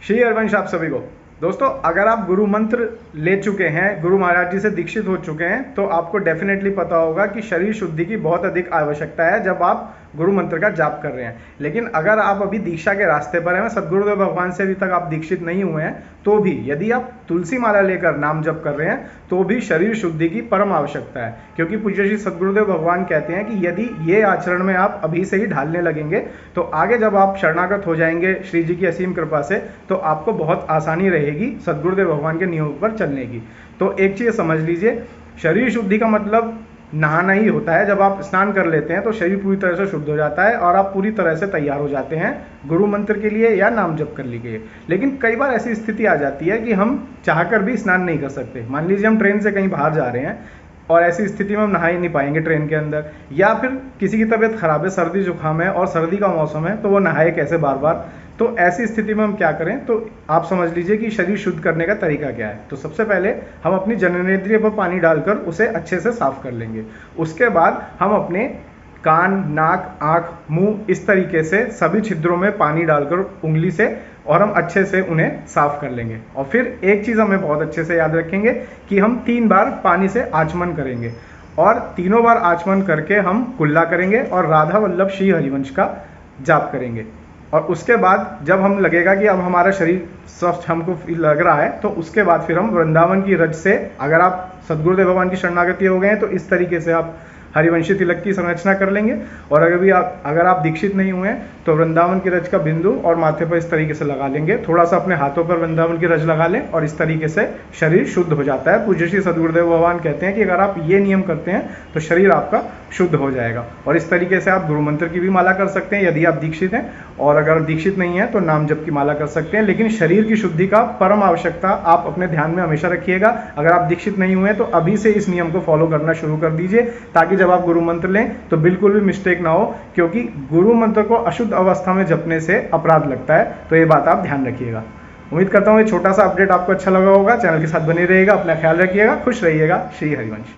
श्री हरिवंश आप सभी को। दोस्तों, अगर आप गुरु मंत्र ले चुके हैं, गुरु महाराज जी से दीक्षित हो चुके हैं, तो आपको डेफिनेटली पता होगा कि शरीर शुद्धि की बहुत अधिक आवश्यकता है जब आप गुरु मंत्र का जाप कर रहे हैं। लेकिन अगर आप अभी दीक्षा के रास्ते पर हैं, सद्गुरुदेव भगवान से अभी तक आप दीक्षित नहीं हुए हैं, तो भी यदि आप तुलसी माला लेकर नाम जप कर रहे हैं तो भी शरीर शुद्धि की परम आवश्यकता है। क्योंकि पूज्य श्री सद्गुरुदेव भगवान कहते हैं कि यदि ये आचरण में आप अभी से ही ढालने लगेंगे तो आगे जब आप शरणागत हो जाएंगे श्री जी की असीम कृपा से, तो आपको बहुत आसानी रहेगी सद्गुरुदेव भगवान के नियमों पर चलने की। तो एक चीज़ समझ लीजिए, शरीर शुद्धि का मतलब नहाना ही होता है। जब आप स्नान कर लेते हैं तो शरीर पूरी तरह से शुद्ध हो जाता है और आप पूरी तरह से तैयार हो जाते हैं गुरु मंत्र के लिए या नाम जप करने के लिए। लेकिन कई बार ऐसी स्थिति आ जाती है कि हम चाहकर भी स्नान नहीं कर सकते। मान लीजिए हम ट्रेन से कहीं बाहर जा रहे हैं और ऐसी स्थिति में हम नहा ही नहीं पाएंगे ट्रेन के अंदर, या फिर किसी की तबीयत खराब है, सर्दी जुकाम है और सर्दी का मौसम है, तो वो नहाए कैसे बार बार। तो ऐसी स्थिति में हम क्या करें, तो आप समझ लीजिए कि शरीर शुद्ध करने का तरीका क्या है। तो सबसे पहले हम अपनी जननेंद्रिय पर पानी डालकर उसे अच्छे से साफ कर लेंगे। उसके बाद हम अपने कान, नाक, आँख, मुंह इस तरीके से सभी छिद्रों में पानी डालकर उंगली से और हम अच्छे से उन्हें साफ कर लेंगे। और फिर एक चीज़ हमें बहुत अच्छे से याद रखेंगे कि हम 3 बार पानी से आचमन करेंगे और तीनों बार आचमन करके हम कुल्ला करेंगे और राधा वल्लभ श्री हरिवंश का जाप करेंगे। और उसके बाद जब हम लगेगा कि अब हमारा शरीर स्वस्थ हमको लग रहा है, तो उसके बाद फिर हम वृंदावन की रज से, अगर आप सद्गुरुदेव भगवान की शरणागति हो गए हैं तो इस तरीके से आप हरिवंशी तिलक की संरचना कर लेंगे। और अगर आप दीक्षित नहीं हुए हैं तो वृंदावन की रज का बिंदु और माथे पर इस तरीके से लगा लेंगे। थोड़ा सा अपने हाथों पर वृंदावन की रज लगा लें और इस तरीके से शरीर शुद्ध हो जाता है। पूज्य श्री सद्गुरुदेव भगवान कहते हैं कि अगर आप ये नियम करते हैं तो शरीर आपका शुद्ध हो जाएगा। और इस तरीके से आप गुरु मंत्र की भी माला कर सकते हैं यदि आप दीक्षित हैं, और अगर दीक्षित नहीं है तो नाम जप की माला कर सकते हैं। लेकिन शरीर की शुद्धि का परम आवश्यकता आप अपने ध्यान में हमेशा रखिएगा। अगर आप दीक्षित नहीं हुए तो अभी से इस नियम को फॉलो करना शुरू कर दीजिए, ताकि जब आप गुरु मंत्र लें तो बिल्कुल भी मिस्टेक ना हो, क्योंकि गुरु मंत्र को अशुद्ध अवस्था में जपने से अपराध लगता है। तो ये बात आप ध्यान रखिएगा। उम्मीद करता हूँ ये छोटा सा अपडेट आपको अच्छा लगा होगा। चैनल के साथ बने रहिएगा, अपना ख्याल रखिएगा, खुश रहिएगा। श्री हरिवंश।